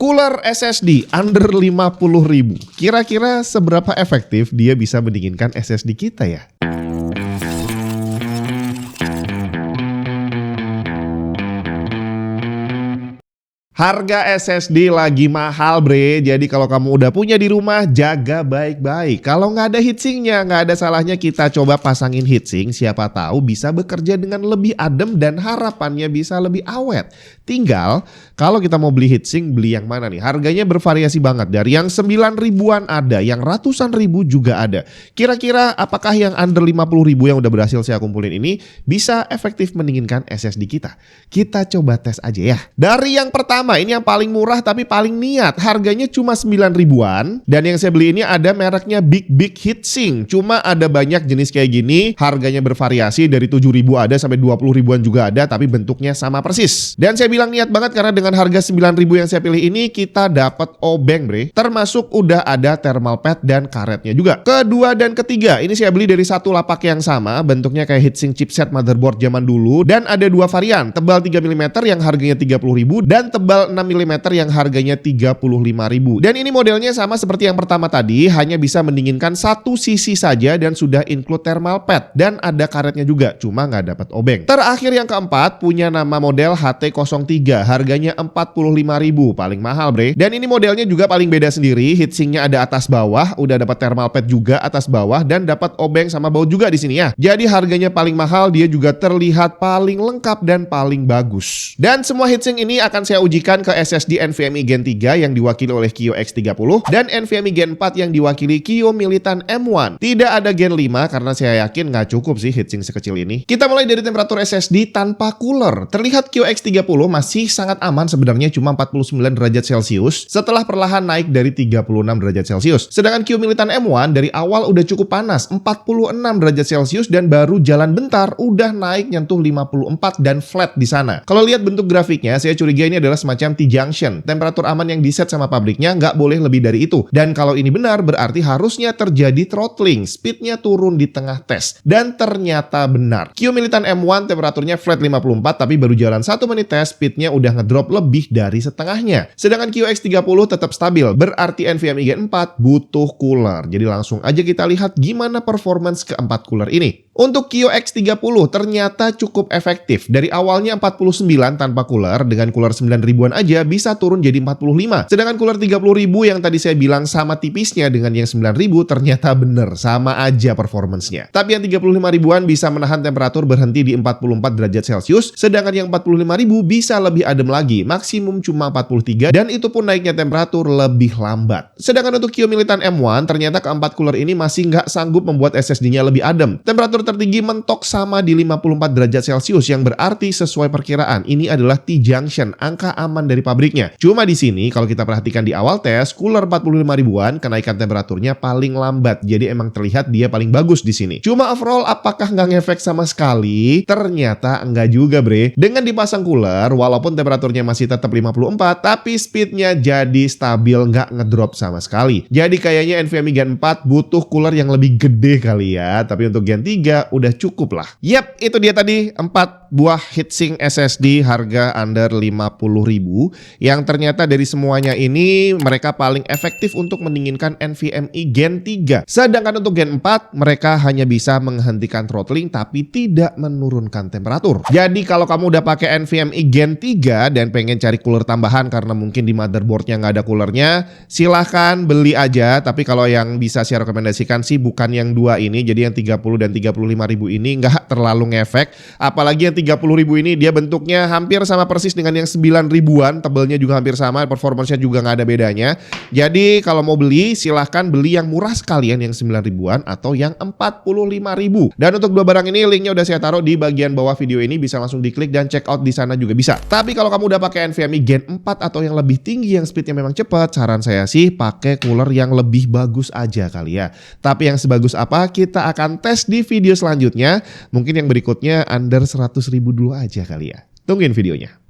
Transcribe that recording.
Cooler SSD under 50.000. Kira-kira seberapa efektif dia bisa mendinginkan SSD kita ya? Harga SSD lagi mahal bre, jadi kalau kamu udah punya di rumah jaga baik-baik. Kalau nggak ada heatsinknya, nggak ada salahnya kita coba pasangin heatsink, siapa tahu bisa bekerja dengan lebih adem dan harapannya bisa lebih awet. Tinggal kalau kita mau beli heatsink, beli yang mana nih? Harganya bervariasi banget, dari yang 9 ribuan ada, yang ratusan ribu juga ada. Kira-kira apakah yang under 50.000 yang udah berhasil saya kumpulin ini bisa efektif mendinginkan SSD kita? Kita coba tes aja ya. Dari yang pertama, ini yang paling murah tapi paling niat. Harganya cuma 9 ribuan. Dan yang saya beli ini ada mereknya Big Heatsink. Cuma ada banyak jenis kayak gini. Harganya bervariasi dari 7 ribu ada sampai 20 ribuan juga ada. Tapi bentuknya sama persis. Dan saya bilang niat banget karena dengan harga 9 ribu yang saya pilih ini kita dapat obeng bre. Termasuk udah ada thermal pad dan karetnya juga. Kedua dan ketiga ini saya beli dari satu lapak yang sama. Bentuknya kayak heatsink chipset motherboard zaman dulu. Dan ada dua varian. Tebal 3 mm yang harganya 30 ribu. Dan tebal 6 mm yang harganya 35.000. Dan ini modelnya sama seperti yang pertama tadi, hanya bisa mendinginkan satu sisi saja dan sudah include thermal pad dan ada karetnya juga, cuma nggak dapat obeng. Terakhir yang keempat punya nama model HT03, harganya 45.000, paling mahal bre. Dan ini modelnya juga paling beda sendiri, heatsinknya ada atas bawah, udah dapat thermal pad juga atas bawah dan dapat obeng sama baut juga di sini ya. Jadi harganya paling mahal, dia juga terlihat paling lengkap dan paling bagus. Dan semua heatsink ini akan saya ujikan ke SSD NVMe Gen 3 yang diwakili oleh Kio X30 dan NVMe Gen 4 yang diwakili Kio Militan M1. Tidak ada Gen 5 karena saya yakin nggak cukup sih heatsink sekecil ini. Kita mulai dari temperatur SSD tanpa cooler. Terlihat Kio X30 masih sangat aman sebenarnya, cuma 49 derajat Celcius setelah perlahan naik dari 36 derajat Celcius. Sedangkan Kio Militan M1 dari awal udah cukup panas, 46 derajat Celcius dan baru jalan bentar udah naik nyentuh 54 dan flat di sana. Kalau lihat bentuk grafiknya, saya curiga ini adalah semacam T-junction. Temperatur aman yang diset sama pabriknya nggak boleh lebih dari itu. Dan kalau ini benar, berarti harusnya terjadi throttling. Speednya turun di tengah tes. Dan ternyata benar. Kio Militan M1 temperaturnya flat 54, tapi baru jalan 1 menit tes, speednya udah ngedrop lebih dari setengahnya. Sedangkan Kio X30 tetap stabil. Berarti NVMe Gen 4 butuh cooler. Jadi langsung aja kita lihat gimana performance keempat cooler ini. Untuk Kio X30 ternyata cukup efektif. Dari awalnya 49 tanpa cooler, dengan cooler 9 ribuan aja bisa turun jadi 45. Sedangkan cooler 30 ribu yang tadi saya bilang sama tipisnya dengan yang 9 ribu ternyata bener, sama aja performance-nya. Tapi yang 35 ribuan bisa menahan temperatur berhenti di 44 derajat Celcius, sedangkan yang 45 ribu bisa lebih adem lagi, maksimum cuma 43 dan itu pun naiknya temperatur lebih lambat. Sedangkan untuk Kio Militan M1 ternyata keempat cooler ini masih nggak sanggup membuat SSD-nya lebih adem. Temperatur tertinggi mentok sama di 54 derajat Celcius yang berarti sesuai perkiraan ini adalah T-junction, angka aman dari pabriknya. Cuma di sini kalau kita perhatikan di awal tes, cooler 45 ribuan kenaikan temperaturnya paling lambat. Jadi emang terlihat dia paling bagus di sini. Cuma overall apakah nggak ngefek sama sekali? Ternyata enggak juga bre. Dengan dipasang cooler walaupun temperaturnya masih tetap 54 tapi speednya jadi stabil, nggak ngedrop sama sekali. Jadi kayaknya NVMe Gen 4 butuh cooler yang lebih gede kali ya. Tapi untuk Gen 3 udah cukup lah. Yap, itu dia tadi 4 buah heatsink SSD harga under 50.000 yang ternyata dari semuanya ini mereka paling efektif untuk mendinginkan NVMe Gen 3. Sedangkan untuk Gen 4 mereka hanya bisa menghentikan throttling tapi tidak menurunkan temperatur. Jadi kalau kamu udah pakai NVMe Gen 3 dan pengen cari cooler tambahan karena mungkin di motherboardnya nggak ada coolernya, silahkan beli aja. Tapi kalau yang bisa saya rekomendasikan sih bukan yang dua ini, jadi yang 30 dan 35 ribu ini nggak terlalu ngefek. Apalagi yang 30 ribu ini dia bentuknya hampir sama persis dengan yang 9 ribuan, tebelnya juga hampir sama, performance-nya juga nggak ada bedanya. Jadi kalau mau beli silahkan beli yang murah sekalian yang 9 ribuan atau yang 45 ribu. Dan untuk dua barang ini linknya udah saya taruh di bagian bawah video ini, bisa langsung diklik dan check out di sana juga bisa. Tapi kalau kamu udah pakai NVMe Gen 4 atau yang lebih tinggi yang speednya memang cepat, saran saya sih pakai cooler yang lebih bagus aja kali ya. Tapi yang sebagus apa kita akan tes di video selanjutnya. Mungkin yang berikutnya under 100 ribu dulu aja kali ya. Tungguin videonya.